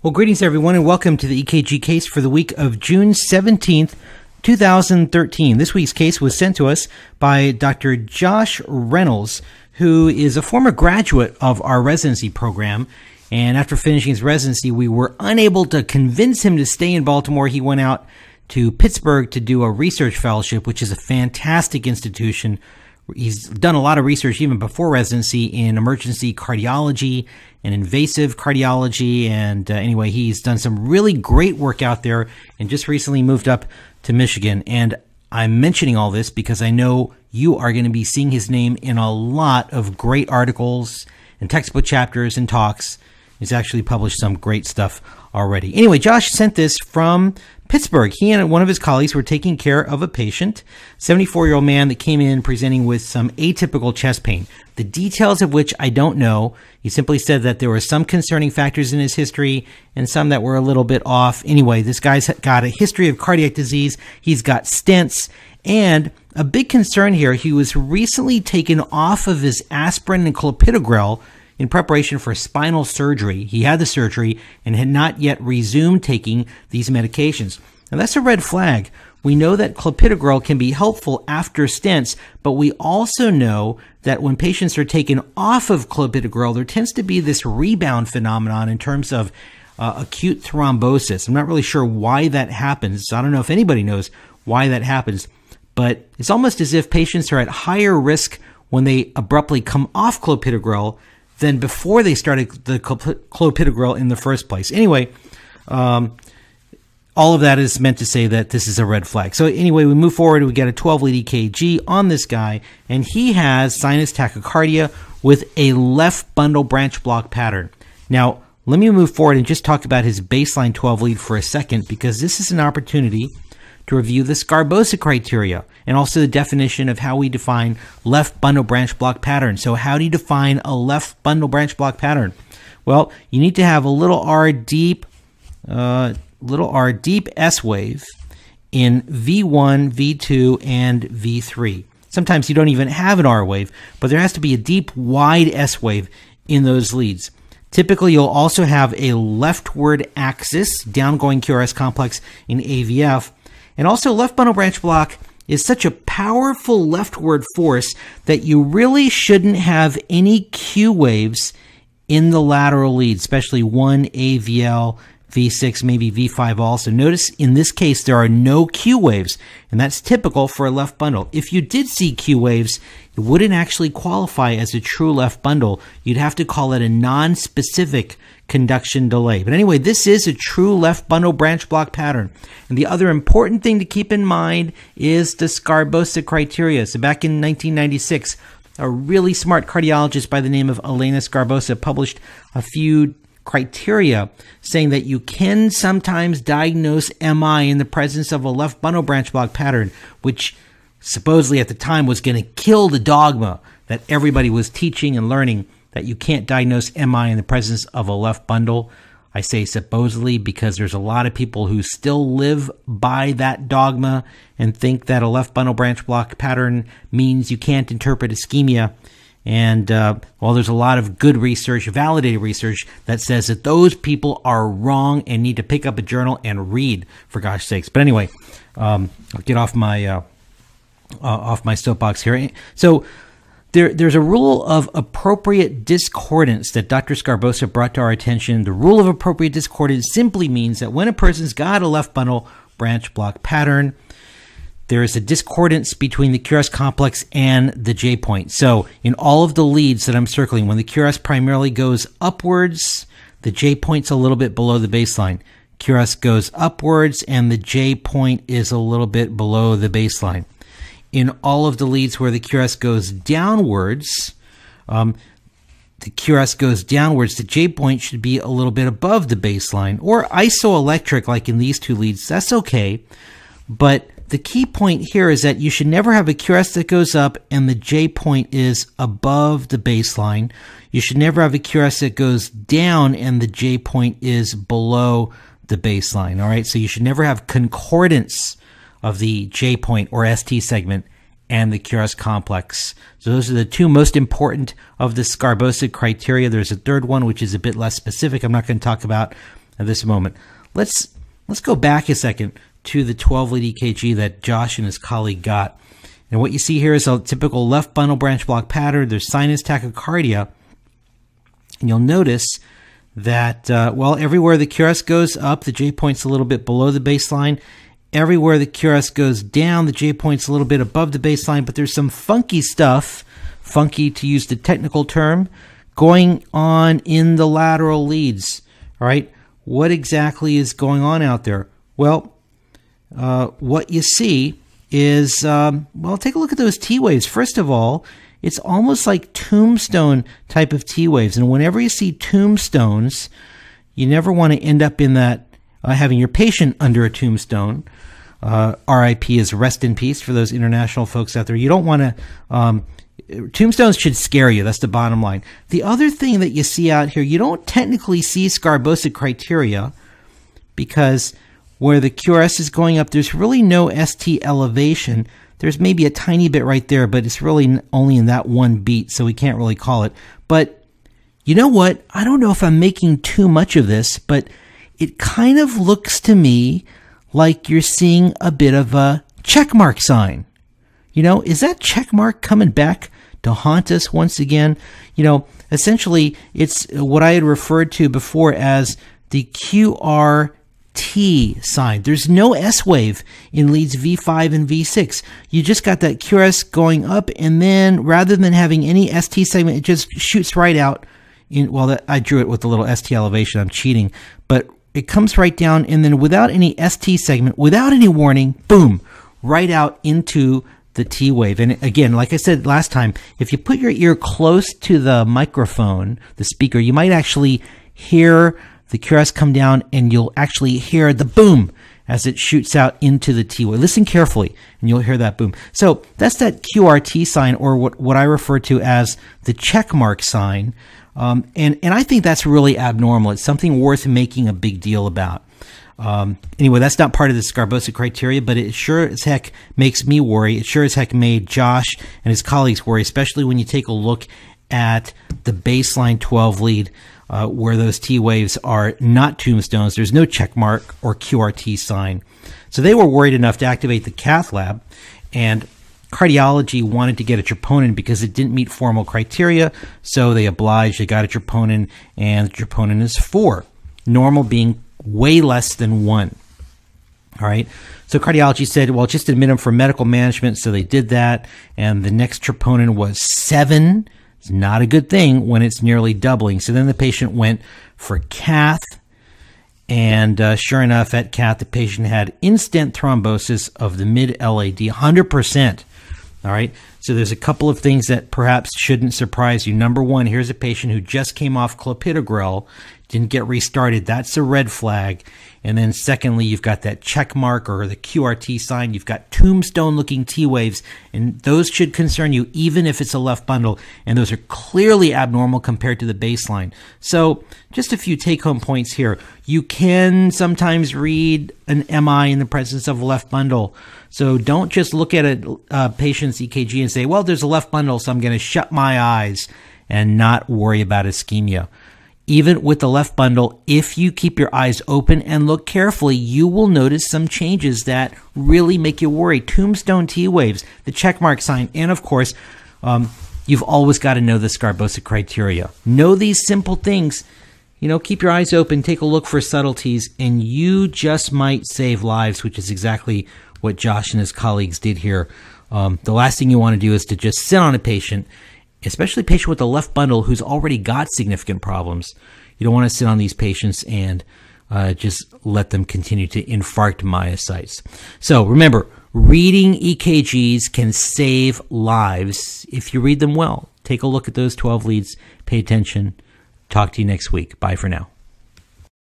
Well, greetings everyone and welcome to the EKG case for the week of June 17th, 2013. This week's case was sent to us by Dr. Josh Reynolds, who is a former graduate of our residency program. And after finishing his residency, we were unable to convince him to stay in Baltimore. He went out to Pittsburgh to do a research fellowship, which is a fantastic institution. He's done a lot of research even before residency in emergency cardiology and invasive cardiology. And anyway, he's done some really great work out there and just recently moved up to Michigan. And I'm mentioning all this because I know you are going to be seeing his name in a lot of great articles and textbook chapters and talks. He's actually published some great stuff already. Anyway, Josh sent this from Pittsburgh. He and one of his colleagues were taking care of a patient, 74-year-old man that came in presenting with some atypical chest pain, the details of which I don't know. He simply said that there were some concerning factors in his history and some that were a little bit off. Anyway, this guy's got a history of cardiac disease. He's got stents. And a big concern here, he was recently taken off of his aspirin and clopidogrel in preparation for spinal surgery. He had the surgery and had not yet resumed taking these medications. Now that's a red flag. We know that clopidogrel can be helpful after stents, but we also know that when patients are taken off of clopidogrel, there tends to be this rebound phenomenon in terms of acute thrombosis. I'm not really sure why that happens. I don't know if anybody knows why that happens, but it's almost as if patients are at higher risk when they abruptly come off clopidogrel than before they started the clopidogrel in the first place. Anyway, all of that is meant to say that this is a red flag. So anyway, we move forward. We get a 12-lead EKG on this guy, and he has sinus tachycardia with a left bundle branch block pattern. Now, let me move forward and just talk about his baseline 12-lead for a second, because this is an opportunity to review the Scarbosa criteria and also the definition of how we define left bundle branch block pattern. So how do you define a left bundle branch block pattern? Well, you need to have a little R deep S wave in V1, V2, and V3. Sometimes you don't even have an R wave, but there has to be a deep wide S wave in those leads. Typically, you'll also have a leftward axis, downgoing QRS complex in AVF. And also, left bundle branch block is such a powerful leftward force that you really shouldn't have any Q waves in the lateral lead, especially 1 AVL, V6, maybe V5 also. Notice in this case, there are no Q waves, and that's typical for a left bundle. If you did see Q waves, it wouldn't actually qualify as a true left bundle. You'd have to call it a non-specific conduction delay. But anyway, this is a true left bundle branch block pattern. And the other important thing to keep in mind is the Scarbosa criteria. So back in 1996, a really smart cardiologist by the name of Elena Scarbosa published a few criteria saying that you can sometimes diagnose MI in the presence of a left bundle branch block pattern, which supposedly at the time was going to kill the dogma that everybody was teaching and learning, that you can't diagnose MI in the presence of a left bundle. I say supposedly because there's a lot of people who still live by that dogma and think that a left bundle branch block pattern means you can't interpret ischemia. And while there's a lot of good research, validated research, that says that those people are wrong and need to pick up a journal and read, for gosh sakes. But anyway, I'll get off my soapbox here. So there's a rule of appropriate discordance that Dr. Scarbosa brought to our attention. The rule of appropriate discordance simply means that when a person's got a left bundle branch block pattern, there is a discordance between the QRS complex and the J point. So in all of the leads that I'm circling, when the QRS primarily goes upwards, the J point's a little bit below the baseline. QRS goes upwards and the J point is a little bit below the baseline. In all of the leads where the QRS goes downwards, the J point should be a little bit above the baseline. Or isoelectric, like in these two leads, that's okay. But the key point here is that you should never have a QRS that goes up and the J point is above the baseline. You should never have a QRS that goes down and the J point is below the baseline. All right, so you should never have concordance of the J point or ST segment and the QRS complex. So those are the two most important of the Scarbosa criteria. There's a third one, which is a bit less specific. I'm not going to talk about at this moment. Let's go back a second to the 12-lead EKG that Josh and his colleague got. And what you see here is a typical left bundle branch block pattern. There's sinus tachycardia. And you'll notice that, well, everywhere the QRS goes up, the J point's a little bit below the baseline. Everywhere the QRS goes down, the J point's a little bit above the baseline. But there's some funky stuff, funky to use the technical term, going on in the lateral leads. All right, what exactly is going on out there? Well, what you see is, well, take a look at those T waves. First of all, it's almost like tombstone type of T waves. And whenever you see tombstones, you never want to end up in that, having your patient under a tombstone. RIP is rest in peace for those international folks out there. You don't want to, tombstones should scare you. That's the bottom line. The other thing that you see out here, you don't technically see Scarbosa criteria because where the QRS is going up, there's really no ST elevation. There's maybe a tiny bit right there, but it's really only in that one beat, so we can't really call it. But you know what? I don't know if I'm making too much of this, but it kind of looks to me like you're seeing a bit of a checkmark sign. You know, is that checkmark coming back to haunt us once again? You know, essentially, it's what I had referred to before as the QRT sign. There's no S wave in leads V5 and V6. You just got that QRS going up, and then rather than having any ST segment, it just shoots right out. Well, I drew it with the little ST elevation. I'm cheating. But it comes right down, and then without any ST segment, without any warning, boom, right out into the T wave. And again, like I said last time, if you put your ear close to the microphone, the speaker, you might actually hear the QRS come down, and you'll actually hear the boom as it shoots out into the T wave. Listen carefully, and you'll hear that boom. So that's that QRT sign, or what I refer to as the checkmark sign. And I think that's really abnormal. It's something worth making a big deal about. Anyway, that's not part of the Scarbosa criteria, but it sure as heck makes me worry. It sure as heck made Josh and his colleagues worry, especially when you take a look at the baseline 12 lead, where those T waves are not tombstones. There's no check mark or QRT sign. So they were worried enough to activate the cath lab, and cardiology wanted to get a troponin because it didn't meet formal criteria. So they obliged, they got a troponin, and the troponin is 4, normal being way less than 1. All right. So cardiology said, well, just admit him for medical management. So they did that. And the next troponin was 7. It's not a good thing when it's nearly doubling. So then the patient went for cath. And sure enough, at cath, the patient had in-stent thrombosis of the mid-LAD, 100%. All right. So there's a couple of things that perhaps shouldn't surprise you. Number one, here's a patient who just came off clopidogrel, didn't get restarted. That's a red flag. And then secondly, you've got that check mark or the QRT sign. You've got tombstone-looking T waves, and those should concern you even if it's a left bundle. And those are clearly abnormal compared to the baseline. So just a few take-home points here. You can sometimes read an MI in the presence of a left bundle. So don't just look at a patient's EKG and say, well, there's a left bundle, so I'm going to shut my eyes and not worry about ischemia. Even with the left bundle, if you keep your eyes open and look carefully, you will notice some changes that really make you worry. Tombstone T waves, the checkmark sign, and of course, you've always got to know the Scarbosa criteria. Know these simple things. You know, keep your eyes open, take a look for subtleties, and you just might save lives, which is exactly what Josh and his colleagues did here. The last thing you want to do is to just sit on a patient, especially a patient with a left bundle who's already got significant problems. You don't want to sit on these patients and just let them continue to infarct myocytes. So remember, reading EKGs can save lives if you read them well. Take a look at those 12 leads. Pay attention. Talk to you next week. Bye for now.